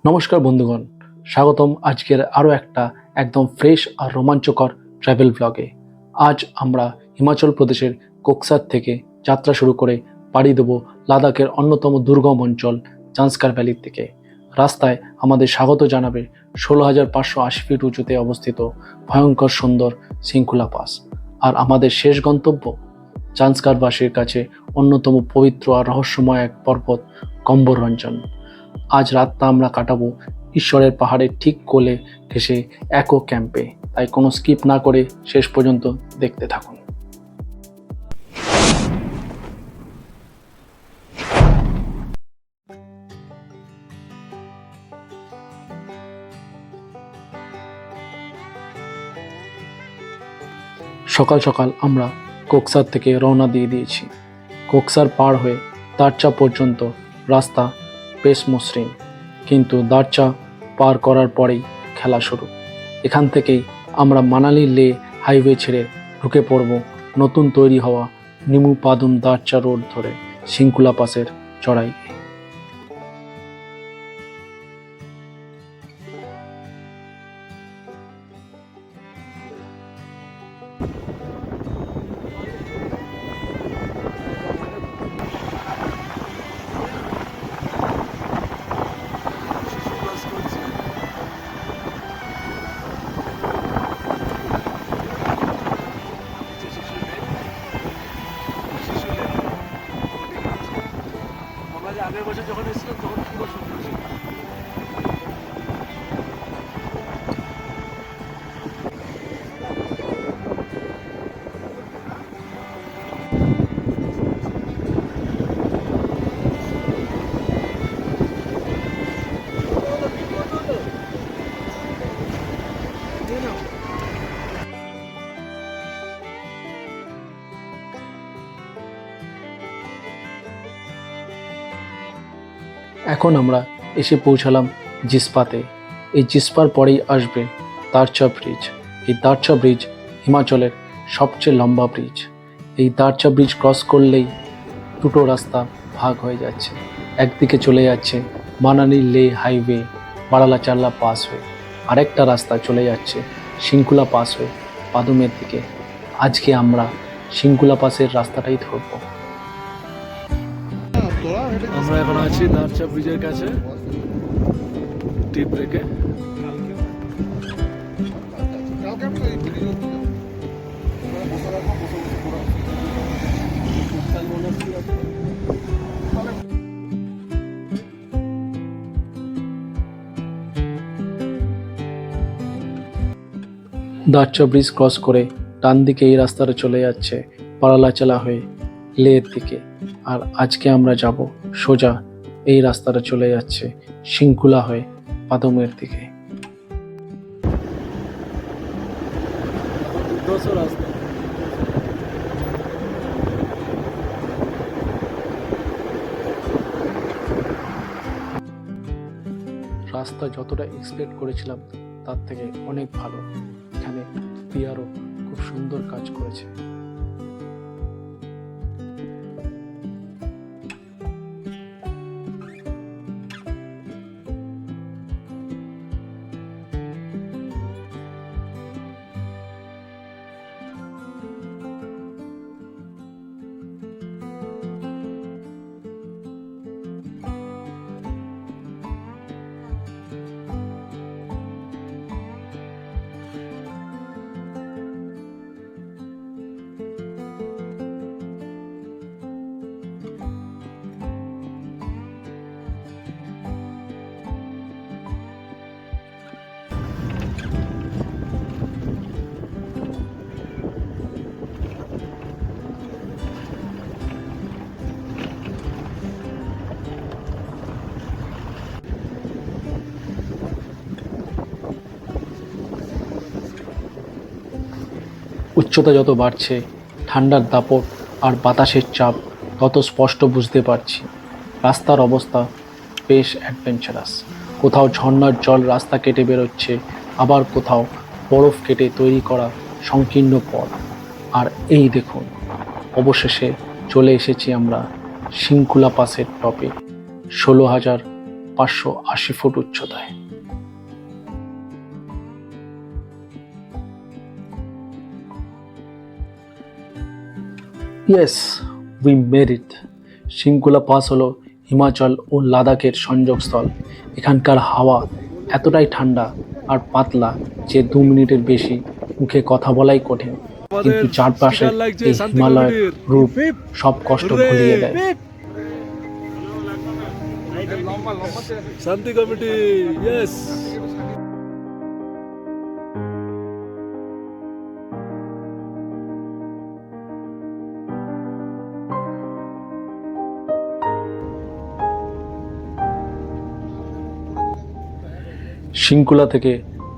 নমস্কার বন্ধুগণ, স্বাগতম আজকের আরও একটা একদম ফ্রেশ আর রোমাঞ্চকর ট্রাভেল ব্লগে। আজ আমরা হিমাচল প্রদেশের কোকসার থেকে যাত্রা শুরু করে পাড়ি দেব লাদাখের অন্যতম দুর্গম অঞ্চল জান্সকার ভ্যালির দিকে। রাস্তায় আমাদের স্বাগত জানাবে 16,580 ফিট উঁচুতে অবস্থিত ভয়ঙ্কর সুন্দর সিংকুলা পাস। আর আমাদের শেষ গন্তব্য জান্সকারবাসীর কাছে অন্যতম পবিত্র আর রহস্যময় এক পর্বত কম্বরঞ্জন। আজ রাতটা আমরা কাটাবো ঈশ্বরের পাহাড়ের ঠিক কোলে ঘেঁষে একো ক্যাম্পে, তাই কোনো স্কিপ না করে শেষ পর্যন্ত দেখতে থাকুন। সকাল সকাল আমরা কোকসার থেকে রওনা দিয়ে দিয়েছি। কোকসার পার হয়ে দারচা পর্যন্ত রাস্তা বেশ মসৃণ, কিন্তু দারচা পার করার পরেই খেলা শুরু। এখান থেকেই আমরা মানালি লে হাইওয়ে ছেড়ে ঢুকে পড়ব নতুন তৈরি হওয়া নিমু পাদুম দারচা রোড ধরে সিংকুলা পাসের চড়াই। আগের বছর যখন এসেছিলাম তখন পুরো সুন্দর ছিল। এখন আমরা এসে পৌঁছালাম জিসপাতে। এই জিসপার পরেই আসবে দারচা ব্রিজ। এই দারচা ব্রিজ হিমাচলের সবচেয়ে লম্বা ব্রিজ। এই দারচা ব্রিজ ক্রস করলেই দুটো রাস্তা ভাগ হয়ে যাচ্ছে। একদিকে চলে যাচ্ছে মানালি লে হাইওয়ে বারালা চাল্লা পাস হয়ে, আরেকটা রাস্তা চলে যাচ্ছে সিংকুলা পাস হয়ে পাদুমের দিকে। আজকে আমরা সিংকুলা পাসের রাস্তাটাই ধরবো। আমরা এখন আছি দারচা ব্রিজের কাছে, টিপ রেখে। দারচা ব্রিজ ক্রস করে ডান দিকে এই রাস্তাটা চলে যাচ্ছে বারালাচালা হয়ে লের দিকে। আর আজকে আমরা যাব সোজা এই রাস্তাটা চলে যাচ্ছে সিংকুলা হয়ে পাদমের দিকে। রাস্তা রাস্তা যতটা এক্সপেক্ট করেছিলাম তার থেকে অনেক ভালো। এখানে পিয়ারও খুব সুন্দর কাজ করেছে। উচ্চতা যত বাড়ছে, ঠান্ডার দাপট আর বাতাসের চাপ তত স্পষ্ট বুঝতে পারছি রাস্তার অবস্থা বেশ অ্যাডভেঞ্চারাস। কোথাও ঝর্ণার জল রাস্তা কেটে বেরোচ্ছে, আবার কোথাও বরফ কেটে তৈরি করা সংকীর্ণ পথ। আর এই দেখুন, অবশেষে চলে এসেছি আমরা সিংকুলা পাসের টপে। 16,000 580 ফুট উচ্চতায়। Yes, we made it. শৃঙ্খলা পাস হলো হিমাচল ও লাদাখের সংযোগস্থল। এখানকার হাওয়া এতটাই ঠান্ডা আর পাতলা যে 2 মিনিটের বেশি মুখে কথা বলাই কঠিন, কিন্তু চারপাশে এই হিমালয়ের রূপ সব কষ্ট ভুলিয়ে দেয়। শান্তি কমিটি, ইয়েস। শৃঙ্খলা থেকে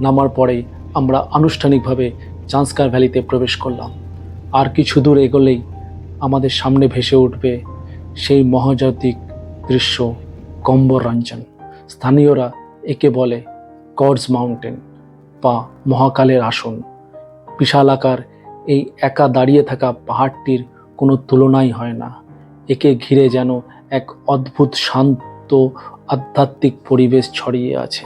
নামার পরেই আমরা আনুষ্ঠানিকভাবে জান্সকার ভ্যালিতে প্রবেশ করলাম। আর কিছু দূর এগোলেই আমাদের সামনে ভেসে উঠবে সেই মহাজাতিক দৃশ্য, কম্বরঞ্জন। স্থানীয়রা একে বলে গডস মাউন্টেন বা মহাকালের আসন। বিশালাকার এই একা দাঁড়িয়ে থাকা পাহাড়টির কোনো তুলনাই হয় না। একে ঘিরে যেন এক অদ্ভুত শান্ত আধ্যাত্মিক পরিবেশ ছড়িয়ে আছে।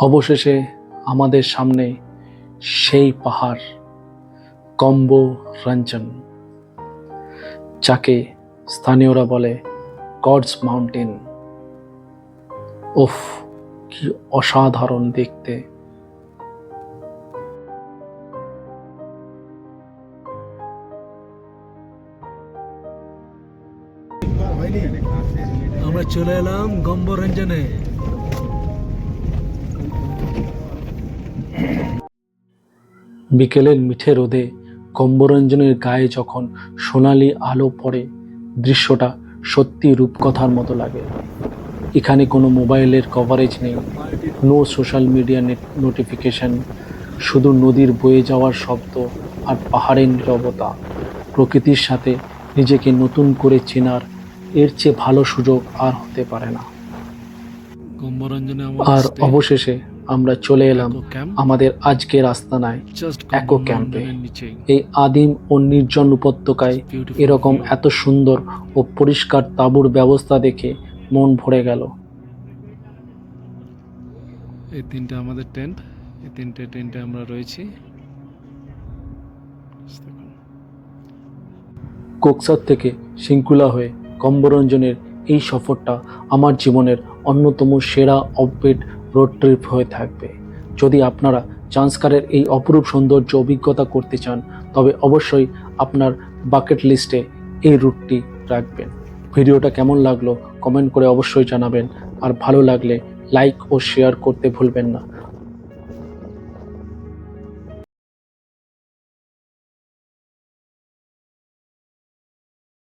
অবশেষে আমাদের সামনে সেই পাহাড় কম্বরঞ্জন, যাকে স্থানীয়রা বলে গডস মাউন্টেন। উফ, কি অসাধারণ দেখতে! আমরা চলে এলাম কম্বরঞ্জনে। বিকেলের মিঠে রোদে কম্বরঞ্জনের গায়ে যখন সোনালি আলো পড়ে, দৃশ্যটা সত্যি রূপকথার মতো লাগে। এখানে কোনো মোবাইলের কভারেজ নেই, নো সোশ্যাল মিডিয়া নোটিফিকেশন, শুধু নদীর বয়ে যাওয়ার শব্দ আর পাহাড়ের নীরবতা। প্রকৃতির সাথে নিজেকে নতুন করে চেনার এর চেয়ে ভালো সুযোগ আর হতে পারে না। কম্বরঞ্জনে আর অবশেষে আমরা চলে এলাম আমাদের আজকের আস্তানায়, একো ক্যাম্পে। এই আদিম ও নির্জন উপত্যকায় এরকম এত সুন্দর ও পরিষ্কার তাঁবুর ব্যবস্থা দেখে মন ভরে গেল। এই তিনটা আমাদের টেন্ট, এই তিনটে টেন্টে আমরা রয়েছি। কোকসার থেকে শৃঙ্খলা হয়ে কম্বরঞ্জনের এই সফরটা আমার জীবনের অন্যতম সেরা অফবিট রোড ট্রিপ হয়ে থাকবে। যদি আপনারা জান্সকারের এই অপরূপ সৌন্দর্য অভিজ্ঞতা করতে চান, তবে অবশ্যই আপনার বাকেট লিস্টে এই রুটটি রাখবেন। ভিডিওটা কেমন লাগলো কমেন্ট করে অবশ্যই জানাবেন, আর ভালো লাগলে লাইক ও শেয়ার করতে ভুলবেন না।